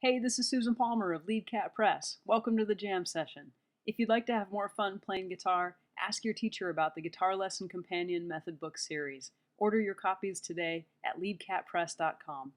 Hey, this is Susan Palmer of LeadCatPress. Welcome to the jam session. If you'd like to have more fun playing guitar, ask your teacher about the Guitar Lesson Companion Method Book series. Order your copies today at LeadCatPress.com.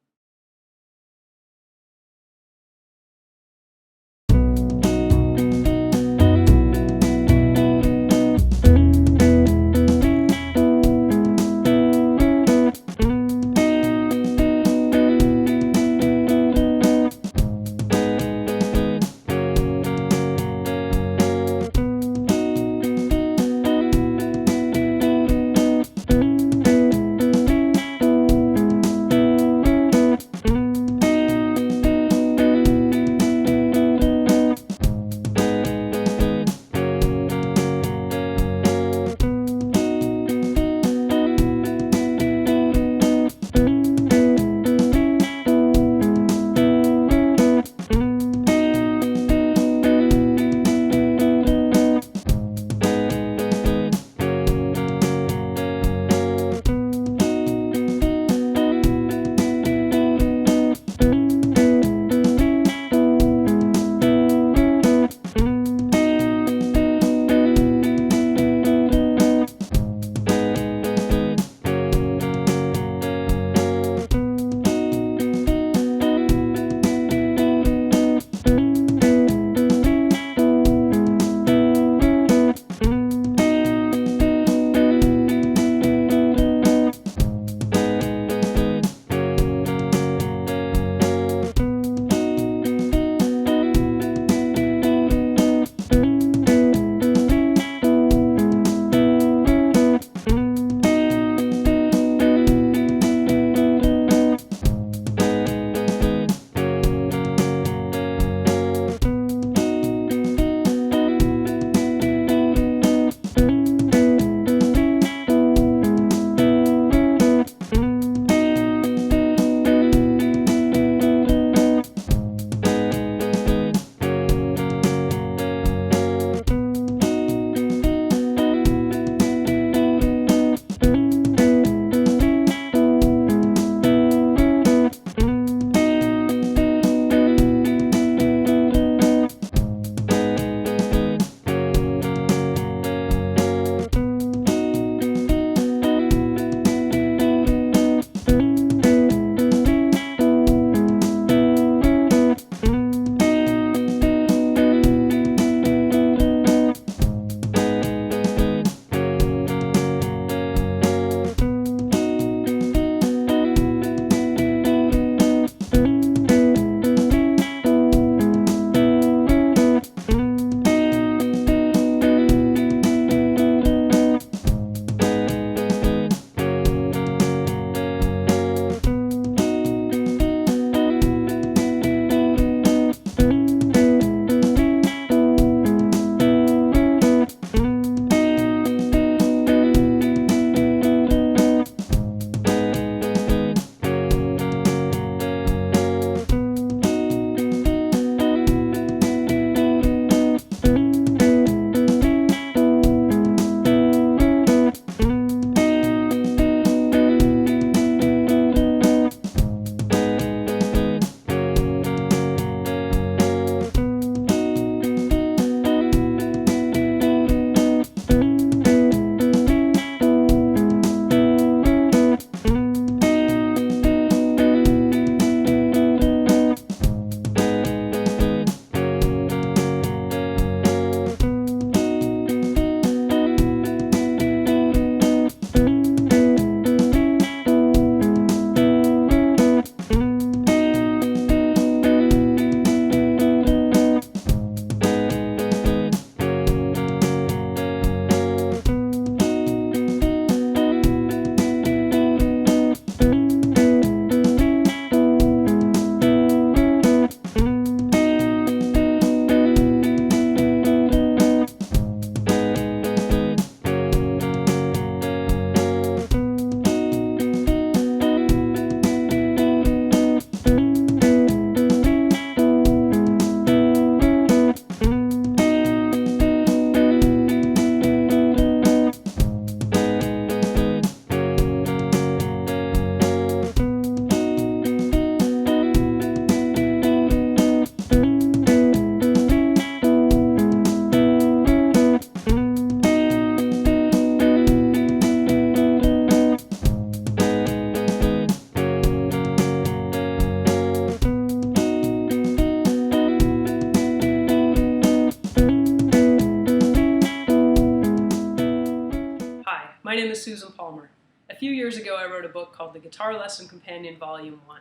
few years ago, I wrote a book called The Guitar Lesson Companion Volume 1.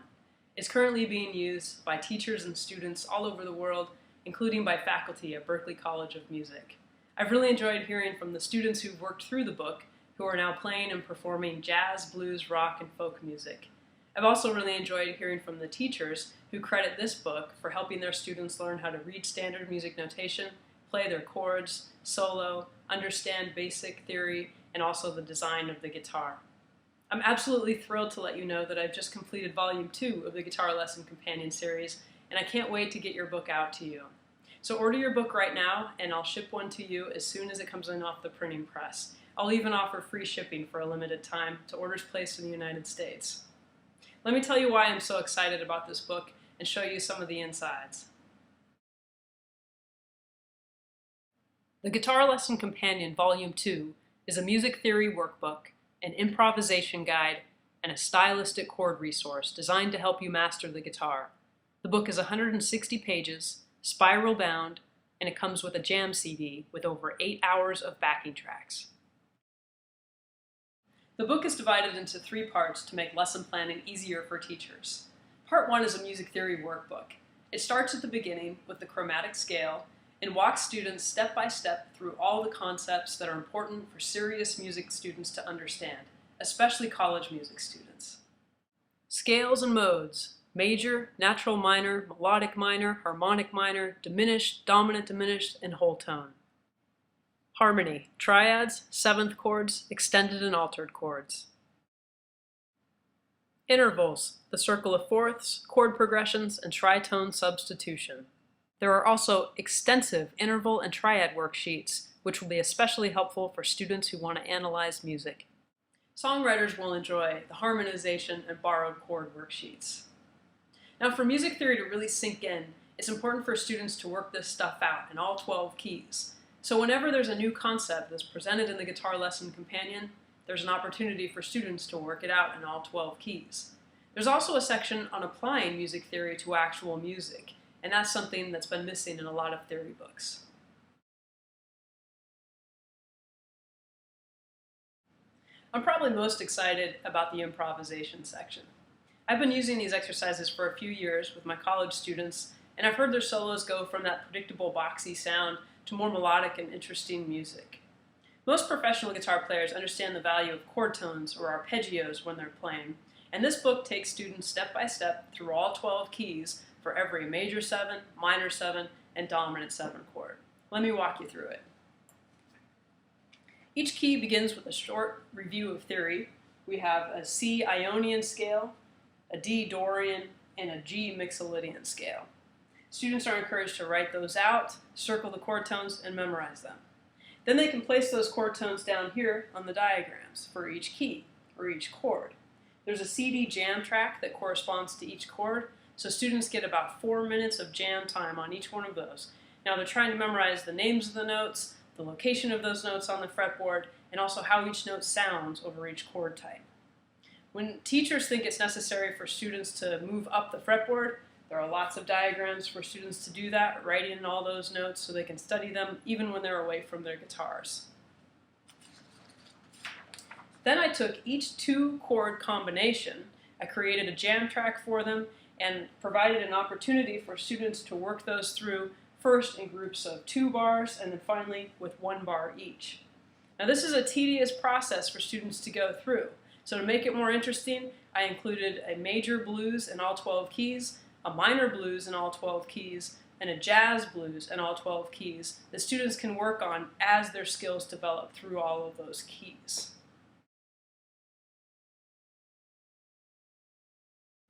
It's currently being used by teachers and students all over the world, including by faculty at Berklee College of Music. I've really enjoyed hearing from the students who've worked through the book, who are now playing and performing jazz, blues, rock, and folk music. I've also really enjoyed hearing from the teachers who credit this book for helping their students learn how to read standard music notation, play their chords, solo, understand basic theory, and also the design of the guitar. I'm absolutely thrilled to let you know that I've just completed Volume 2 of the Guitar Lesson Companion series, and I can't wait to get your book out to you. So order your book right now, and I'll ship one to you as soon as it comes in off the printing press. I'll even offer free shipping for a limited time to orders placed in the United States. Let me tell you why I'm so excited about this book and show you some of the insides. The Guitar Lesson Companion Volume 2 is a music theory workbook, an improvisation guide, and a stylistic chord resource designed to help you master the guitar. The book is 160 pages, spiral bound, and it comes with a jam CD with over 8 hours of backing tracks. The book is divided into 3 parts to make lesson planning easier for teachers. Part 1 is a music theory workbook. It starts at the beginning with the chromatic scale and walks students step by step through all the concepts that are important for serious music students to understand, especially college music students. Scales and modes: major, natural minor, melodic minor, harmonic minor, diminished, dominant diminished, and whole tone. Harmony: triads, seventh chords, extended and altered chords. Intervals: the circle of fourths, chord progressions, and tritone substitution. There are also extensive interval and triad worksheets, which will be especially helpful for students who want to analyze music. Songwriters will enjoy the harmonization and borrowed chord worksheets. Now, for music theory to really sink in, it's important for students to work this stuff out in all 12 keys. So whenever there's a new concept that's presented in the Guitar Lesson Companion, there's an opportunity for students to work it out in all 12 keys. There's also a section on applying music theory to actual music, and that's something that's been missing in a lot of theory books. I'm probably most excited about the improvisation section. I've been using these exercises for a few years with my college students, and I've heard their solos go from that predictable boxy sound to more melodic and interesting music. Most professional guitar players understand the value of chord tones or arpeggios when they're playing, and this book takes students step by step through all 12 keys for every major 7, minor 7, and dominant 7 chord. Let me walk you through it. Each key begins with a short review of theory. We have a C Ionian scale, a D Dorian, and a G Mixolydian scale. Students are encouraged to write those out, circle the chord tones, and memorize them. Then they can place those chord tones down here on the diagrams for each key, or each chord. There's a CD jam track that corresponds to each chord, so students get about 4 minutes of jam time on each one of those. Now they're trying to memorize the names of the notes, the location of those notes on the fretboard, and also how each note sounds over each chord type. When teachers think it's necessary for students to move up the fretboard, there are lots of diagrams for students to do that, writing in all those notes so they can study them even when they're away from their guitars. Then I took each 2-chord combination, I created a jam track for them, and provided an opportunity for students to work those through, first in groups of 2 bars and then finally with 1 bar each. Now this is a tedious process for students to go through, so to make it more interesting, I included a major blues in all 12 keys, a minor blues in all 12 keys, and a jazz blues in all 12 keys that students can work on as their skills develop through all of those keys.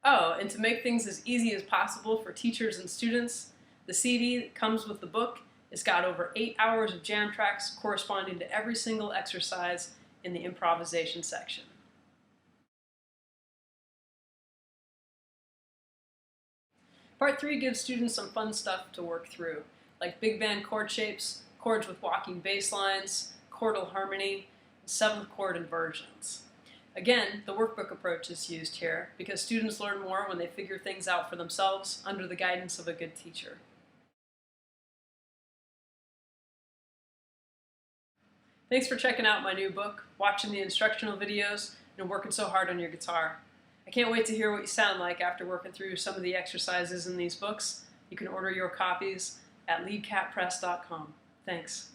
Oh, and to make things as easy as possible for teachers and students, the CD that comes with the book has got over 8 hours of jam tracks corresponding to every single exercise in the improvisation section. Part 3 gives students some fun stuff to work through, like big band chord shapes, chords with walking bass lines, chordal harmony, and 7th chord inversions. Again, the workbook approach is used here because students learn more when they figure things out for themselves under the guidance of a good teacher. Thanks for checking out my new book, watching the instructional videos, and working so hard on your guitar. I can't wait to hear what you sound like after working through some of the exercises in these books. You can order your copies at LeadCatPress.com. Thanks.